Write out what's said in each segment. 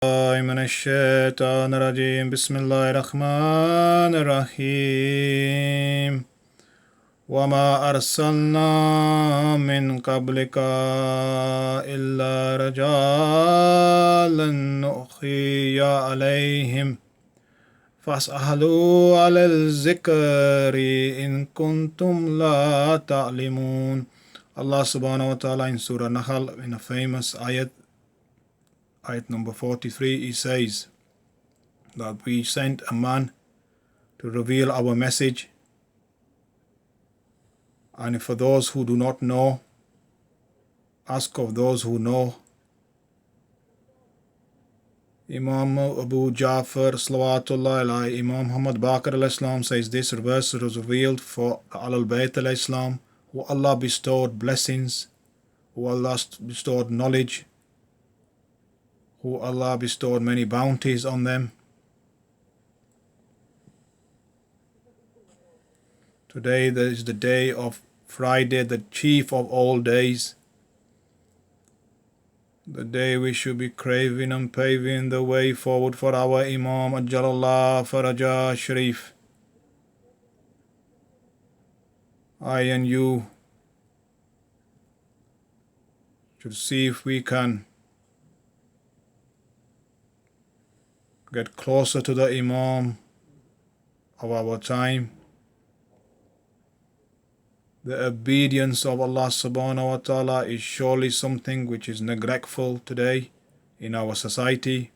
من الشيطان الرجيم بسم الله الرحمن الرحيم وما أرسلنا من قبلك إلا رجالا نوحي عليهم فاسألوا على الذكر إن كنتم لا تعلمون. Allah subhanahu wa ta'ala in Surah Nahl, in a famous ayat number 43, he says that we sent a man to reveal our message, and for those who do not know, ask of those who know. Imam Abu Ja'far Salawatullah alayhi, Imam Muhammad Baqir al-Islam says this verse was revealed for Ahlul Bayt al-Islam, who Allah bestowed blessings, who Allah bestowed knowledge, who Allah bestowed many bounties on them. Today is the day of Friday, the chief of all days, the day we should be craving and paving the way forward for our Imam Ajjalallah Faraja Sharif. I and you should see if we can get closer to the Imam of our time. The obedience of Allah subhanahu wa ta'ala is surely something which is neglectful today in our society.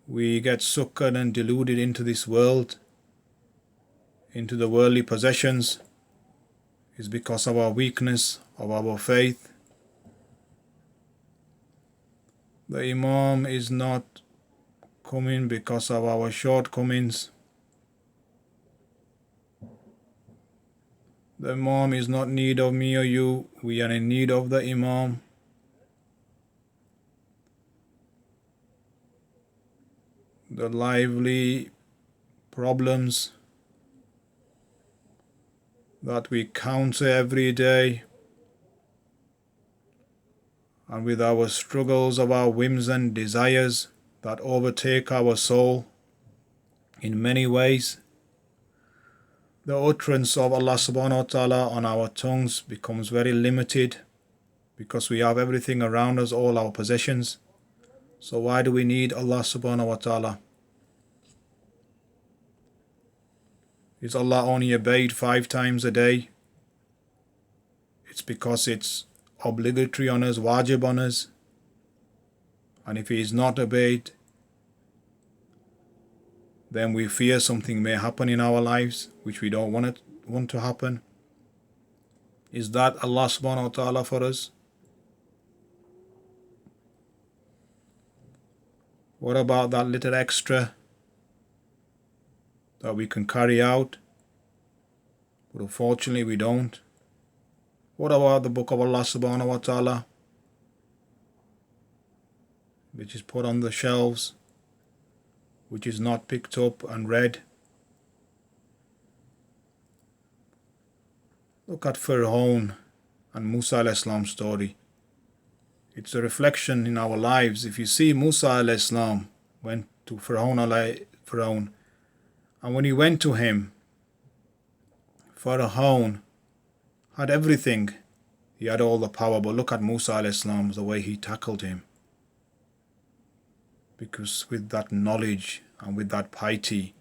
We get suckered and deluded into this world, into the worldly possessions. It's because of our weakness of our faith. The Imam is not coming because of our shortcomings. The Imam is not in need of me or you. We are in need of the Imam. The lively problems that we counter every day, and with our struggles of our whims and desires that overtake our soul in many ways, the utterance of Allah subhanahu wa ta'ala on our tongues becomes very limited because we have everything around us, all our possessions. So why do we need Allah subhanahu wa ta'ala? Is Allah only obeyed 5 times a day? It's because it's obligatory on us, wajib on us. And if He is not obeyed, then we fear something may happen in our lives which we don't want to happen. Is that Allah subhanahu wa ta'ala for us? What about that little extra that we can carry out, but unfortunately we don't? What about the book of Allah subhanahu wa ta'ala, which is put on the shelves, which is not picked up and read? Look at Fir'aun and Musa al-Islam's story. It's a reflection in our lives. If you see, Musa al-Islam went to Fir'aun, and when he went to him, Fir'aun had everything. He had all the power, but look at Musa al-Islam, the way he tackled him. Because with that knowledge and with that piety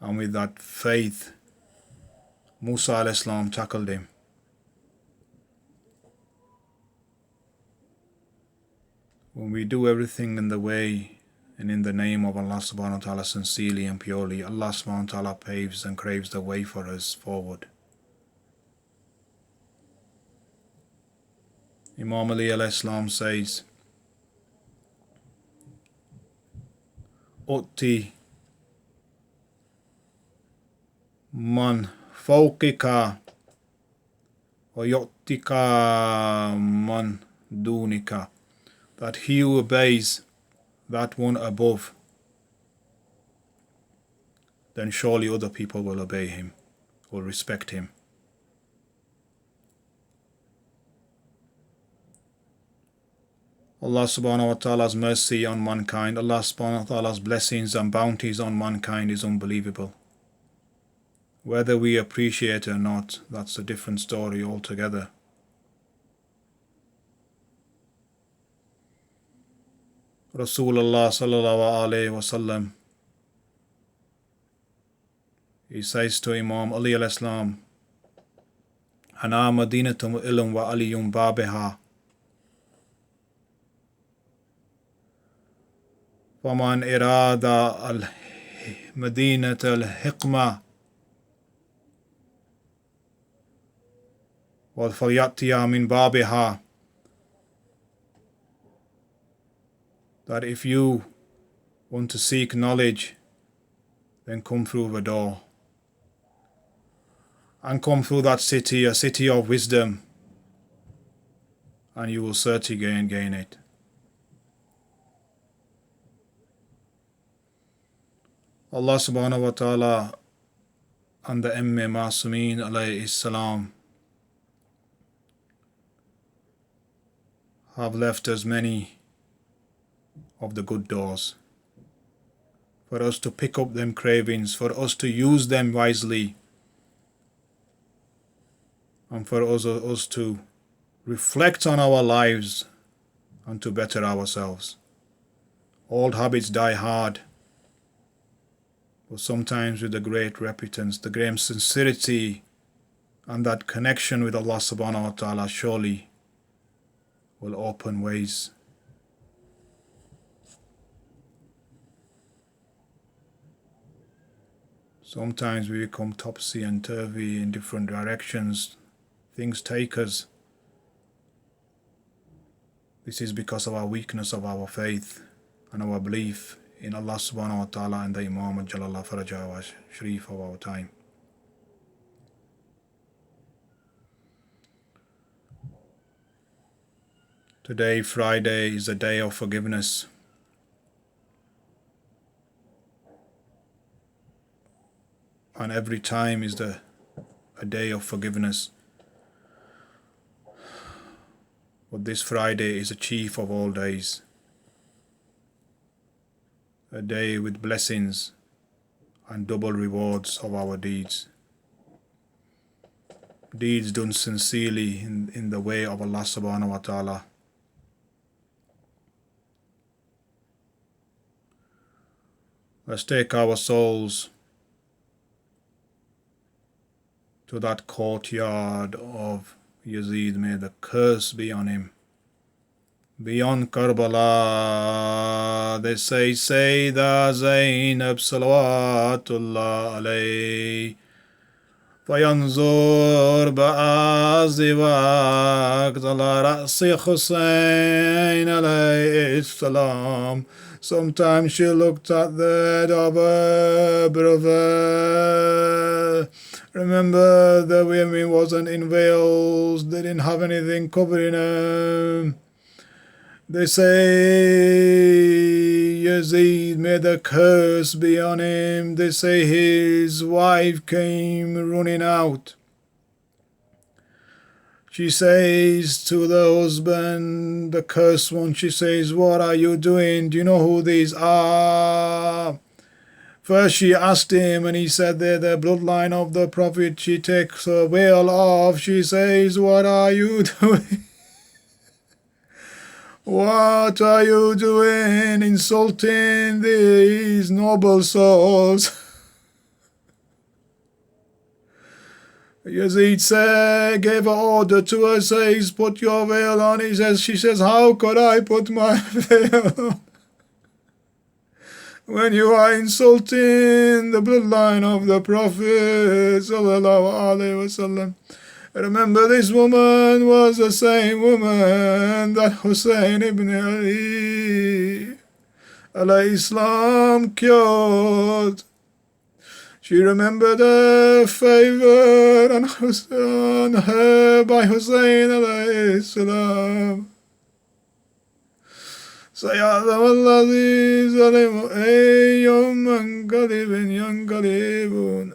and with that faith, Musa al-Islam tackled him. When we do everything in the way and in the name of Allah subhanahu wa ta'ala sincerely and purely, Allah subhanahu wa ta'ala paves and craves the way for us forward. Imam Ali al-Islam says, Utti man fawqika wa yu'tika man dunika. That he who obeys that one above, then surely other people will obey him, will respect him. Allah subhanahu wa ta'ala's mercy on mankind, Allah subhanahu wa ta'ala's blessings and bounties on mankind is unbelievable. Whether we appreciate it or not, that's a different story altogether. Rasulullah sallallahu alayhi wa sallam, he says to Imam Ali al-Islam, Ana madinatum ilm wa aliyum babiha. Faman irada al-madinat al-hikmah wal falyatiya min babiha. That if you want to seek knowledge, then come through the door. And come through that city, a city of wisdom, and you will certainly gain it. Allah subhanahu wa ta'ala and the Ummah Masumin alayhi salam have left us many of the good doors for us to pick up them cravings, for us to use them wisely, and for us to reflect on our lives and to better ourselves. Old habits die hard, but sometimes with the great repentance, the great sincerity, and that connection with Allah subhanahu wa ta'ala surely will open ways. Sometimes we become topsy and turvy in different directions. Things take us. This is because of our weakness of our faith and our belief in Allah subhanahu wa ta'ala and the Imam Jalallah Faraja wa Sharif of our time. Today, Friday, is a day of forgiveness. And every time is a day of forgiveness. But this Friday is the chief of all days. A day with blessings and double rewards of our deeds. Deeds done sincerely in the way of Allah subhanahu wa ta'ala. Let's take our souls to that courtyard of Yazid, may the curse be on him. Beyond Karbala, they say Sayyidah Zainab salawatullah alayhi. فينظر بعز وقت على رأس حسين عليه السلام. Sometimes she looked at the head of her brother. Remember, the women wasn't in veils, they didn't have anything covering them. They say Yazid, may the curse be on him. They say his wife came running out. She says to the husband, the cursed one, she says, what are you doing? Do you know who these are? First she asked him and he said they're the bloodline of the Prophet. She takes her veil off. She says, what are you doing? What are you doing insulting these noble souls? Yazid gave an order to her, says, put your veil on. She says, how could I put my veil on? When you are insulting the bloodline of the Prophet sallallahu alaihi wasallam. Remember, this woman was the same woman that Hussein ibn Ali alayhi salam cured. She remembered her favor on her by Hussein alayhi salam. سيعلم الذي ظلموا أي يوم منقلب ينقلبون